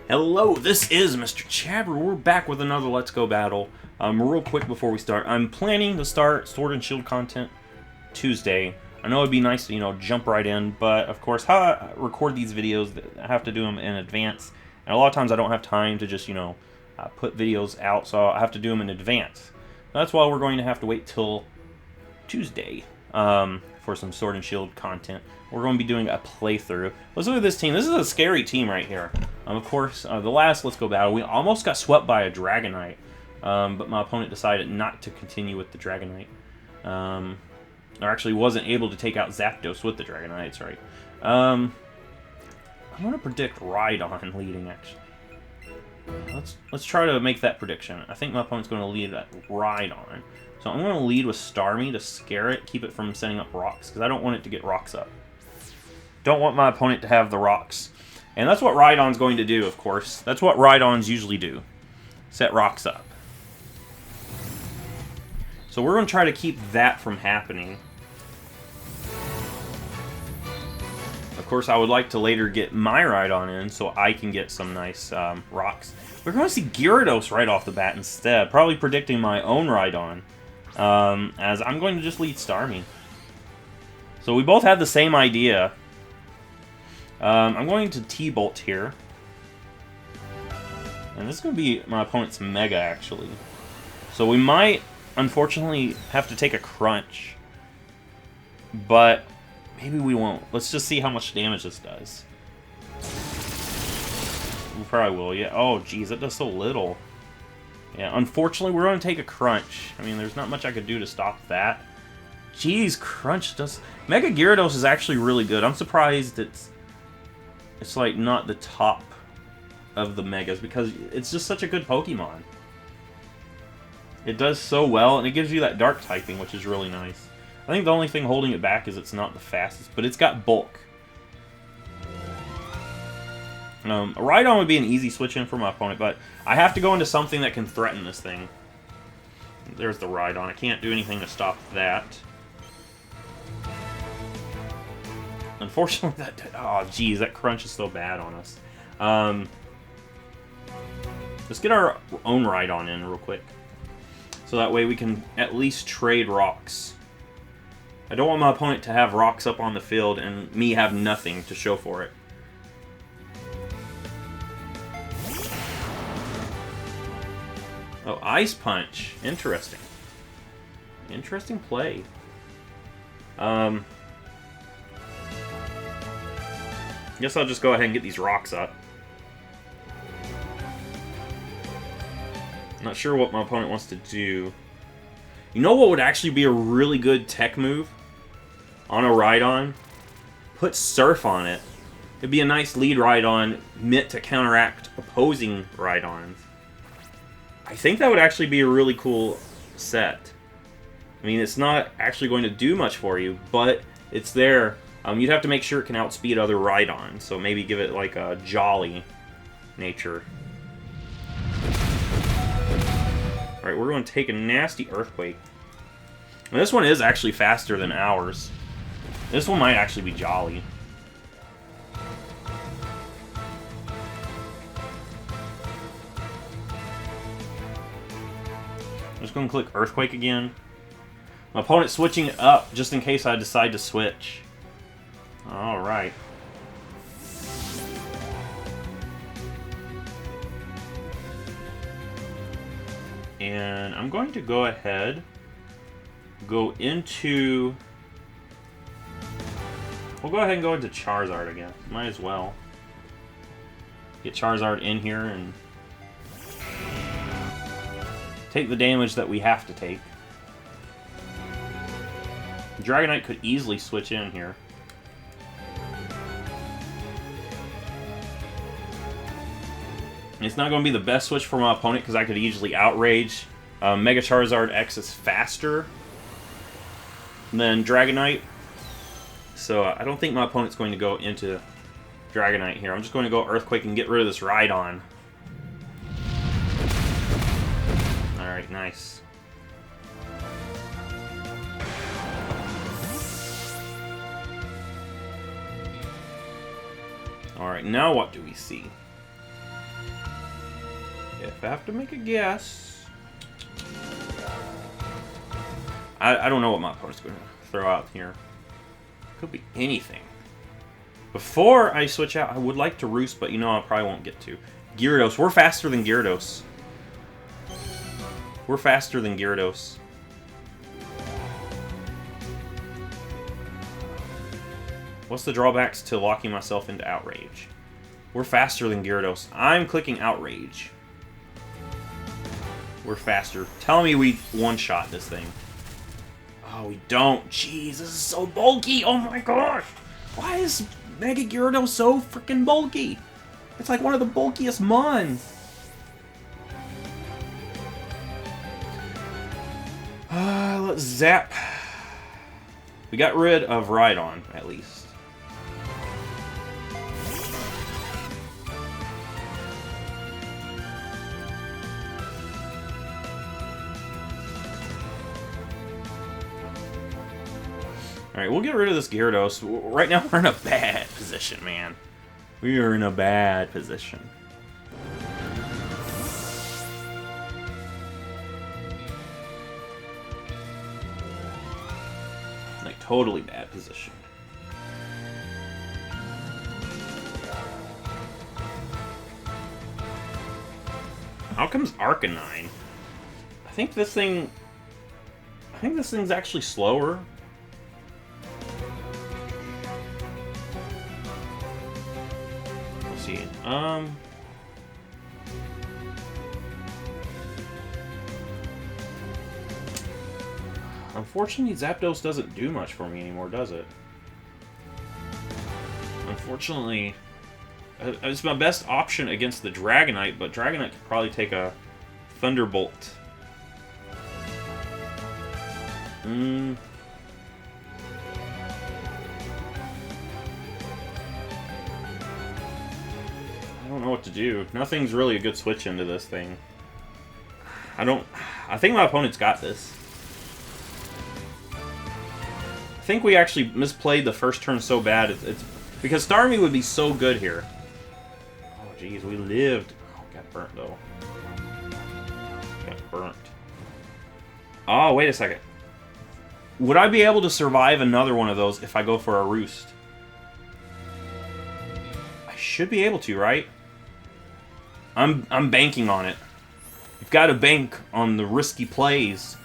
Hello, this is Mr. Chabber. We're back with another Let's Go battle. Real quick before we start, I'm planning to start Sword and Shield content Tuesday. I know it'd be nice to, jump right in, but of course, how I record these videos, I have to do them in advance. And a lot of times I don't have time to just, put videos out, so I have to do them in advance. That's why we're going to have to wait till Tuesday for some Sword and Shield content. We're going to be doing a playthrough. Let's look at this team. This is a scary team right here. Of course, the last Let's Go battle, we almost got swept by a Dragonite, but my opponent decided not to continue with the Dragonite. Or actually wasn't able to take out Zapdos with the Dragonite, that's right. I'm going to predict Rhydon leading, actually. Let's try to make that prediction. I think my opponent's going to lead at Rhydon. So I'm going to lead with Starmie to scare it, keep it from setting up rocks, because I don't want it to get rocks up. Don't want my opponent to have the rocks. And that's what Rhydon's going to do, of course. That's what Rhydons usually do. Set rocks up. So we're going to try to keep that from happening. Of course, I would like to later get my Rhydon in so I can get some nice rocks. We're going to see Gyarados right off the bat instead. Probably predicting my own Rhydon. As I'm going to just lead Starmie. So we both have the same idea. I'm going to T-Bolt here. And this is going to be my opponent's Mega, actually. So we might, unfortunately, have to take a crunch. But maybe we won't. Let's just see how much damage this does. We probably will, yeah. Oh, geez, that does so little. Yeah, unfortunately, we're going to take a crunch. I mean, there's not much I could do to stop that. Jeez, crunch does... Mega Gyarados is actually really good. I'm surprised it's like not the top of the Megas because it's just such a good Pokemon. It does so well, and it gives you that dark typing, which is really nice. I think the only thing holding it back is it's not the fastest, but it's got bulk. A Rhydon would be an easy switch in for my opponent, but I have to go into something that can threaten this thing. There's the Rhydon. I can't do anything to stop that. Unfortunately, oh, geez, that crunch is so bad on us. Let's get our own Rhydon in real quick. So that way we can at least trade rocks. I don't want my opponent to have rocks up on the field and me have nothing to show for it. Oh, Ice Punch. Interesting. Interesting play. Guess I'll just go ahead and get these rocks up. Not sure what my opponent wants to do. You know what would actually be a really good tech move on a Rhydon? Put Surf on it. It'd be a nice lead Rhydon meant to counteract opposing Rhydons. I think that would actually be a really cool set. I mean, it's not actually going to do much for you, but it's there. You'd have to make sure it can outspeed other Rhydons, so maybe give it like a jolly nature. Alright, we're going to take a nasty Earthquake. And this one is actually faster than ours. This one might actually be jolly. I'm just going to click Earthquake again. My opponent's switching it up just in case I decide to switch. Alright. And I'm going to go ahead, go into... We'll go ahead and go into Charizard again. Might as well. Get Charizard in here and take the damage that we have to take. Dragonite could easily switch in here. It's not going to be the best switch for my opponent because I could easily Outrage. Mega Charizard X is faster than Dragonite. So I don't think my opponent's going to go into Dragonite here. I'm just going to go Earthquake and get rid of this Rhydon. Alright, nice. Alright, now what do we see? If I have to make a guess... I don't know what my opponent's going to throw out here. Could be anything. Before I switch out, I would like to Roost, but you know I probably won't get to. Gyarados. We're faster than Gyarados. We're faster than Gyarados. What's the drawbacks to locking myself into Outrage? We're faster than Gyarados. I'm clicking Outrage. We're faster. Tell me we one-shot this thing. Oh, we don't. Jeez, this is so bulky. Oh my gosh. Why is Mega Gyarados so freaking bulky? It's like one of the bulkiest mons. Let's zap. We got rid of Rhydon, at least. Alright, we'll get rid of this Gyarados. Right now, we're in a bad position, man. We are in a bad position. Like, totally bad position. How come's Arcanine? I think this thing's actually slower. Let's see. Unfortunately, Zapdos doesn't do much for me anymore, does it? Unfortunately, it's my best option against the Dragonite, but Dragonite could probably take a Thunderbolt. I don't know what to do. Nothing's really a good switch into this thing. I think my opponent's got this. I think we actually misplayed the first turn so bad. It's because Starmie would be so good here. Oh, jeez, we lived. Oh, got burnt, though. Got burnt. Oh, wait a second. Would I be able to survive another one of those if I go for a Roost? I should be able to, right? I'm banking on it. You've got to bank on the risky plays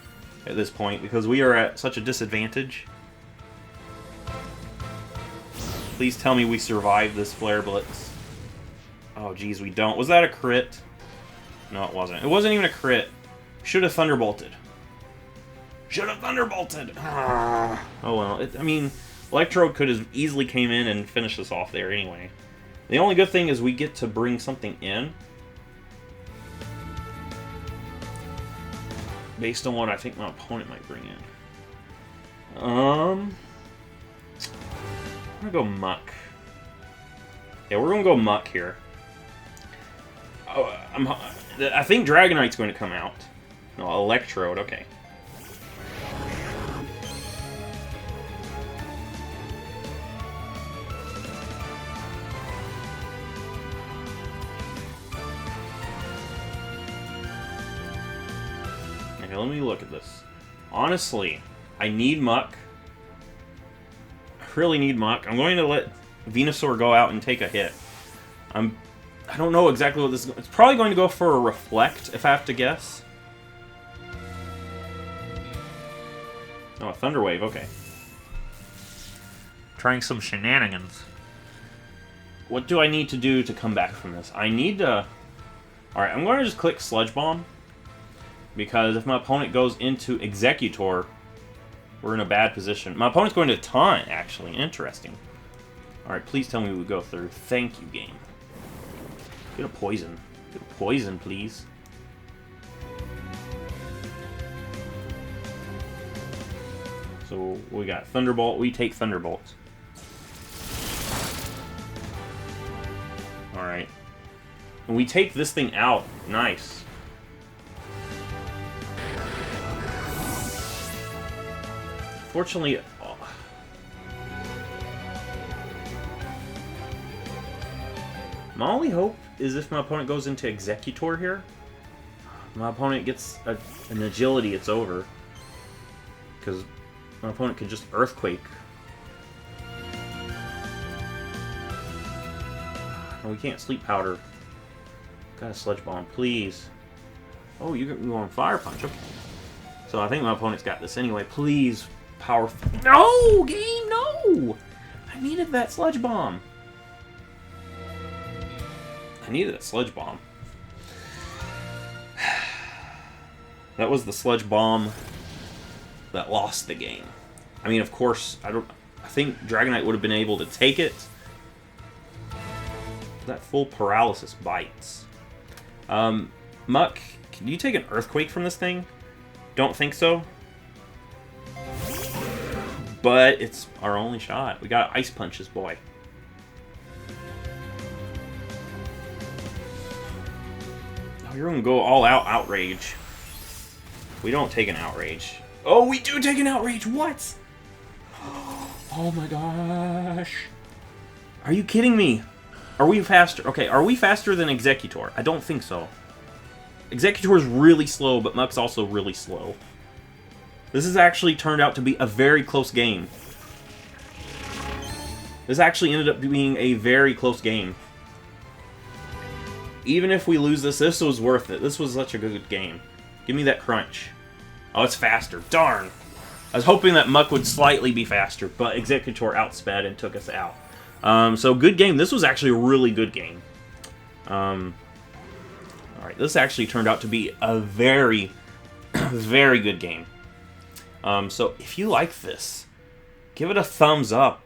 at this point because we are at such a disadvantage. Please tell me we survive this Flare Blitz. Oh, geez, we don't. Was that a crit? No, it wasn't. It wasn't even a crit. Should have Thunderbolted. Should have Thunderbolted! Ah. Oh, well. I mean, Electrode could have easily came in and finished us off there anyway. The only good thing is we get to bring something in. Based on what I think my opponent might bring in. I'm gonna go Muck. Yeah, we're gonna go Muck here. Oh, I think Dragonite's going to come out. No, Electrode, okay. Okay, let me look at this. Honestly, I need Muck. I really need Muck. I'm going to let Venusaur go out and take a hit. I don't know exactly what this is. It's probably going to go for a Reflect, if I have to guess. Oh, a Thunder Wave, okay. Trying some shenanigans. What do I need to do to come back from this? I need to... Alright, I'm going to just click Sludge Bomb. Because if my opponent goes into Executor, we're in a bad position. My opponent's going to Taunt, actually. Interesting. Alright, please tell me we go through. Thank you, game. Get a Poison. Get a Poison, please. So, we got Thunderbolt. We take Thunderbolt. Alright. And we take this thing out. Nice. Fortunately, my only hope is if my opponent goes into Executor here. my opponent gets an agility, it's over. Because my opponent can just Earthquake. Oh, we can't Sleep Powder. Got a Sludge Bomb, please. Oh, you're going Fire Punch. Okay. So I think my opponent's got this anyway. Please, powerful. No, game, no! I needed that Sludge Bomb. I needed that Sludge Bomb. That was the Sludge Bomb that lost the game. I mean, of course, I think Dragonite would have been able to take it. That full paralysis bites. Muck, can you take an Earthquake from this thing? Don't think so. But it's our only shot. We got Ice Punch this boy. Oh, you're gonna go all out Outrage. We don't take an Outrage. Oh, we do take an Outrage! What? Oh my gosh. Are you kidding me? Are we faster? Okay, are we faster than Executor? I don't think so. Executor is really slow, but Muck's also really slow. This has actually turned out to be a very close game. This actually ended up being a very close game. Even if we lose this, this was worth it. This was such a good game. Give me that crunch. Oh, it's faster. Darn. I was hoping that Muck would slightly be faster, but Executor outsped and took us out. So good game. This was actually a really good game. Alright, this actually turned out to be a very, very good game. So if you like this, give it a thumbs up.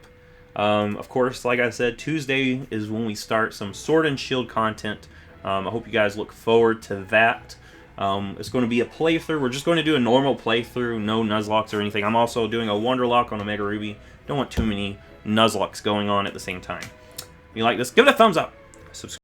Of course, like I said, Tuesday is when we start some Sword and Shield content. I hope you guys look forward to that. It's going to be a playthrough. We're just going to do a normal playthrough, no Nuzlocks or anything. I'm also doing a Wonderlock on a Mega Ruby. Don't want too many Nuzlocks going on at the same time. If you like this, give it a thumbs up. Subscribe.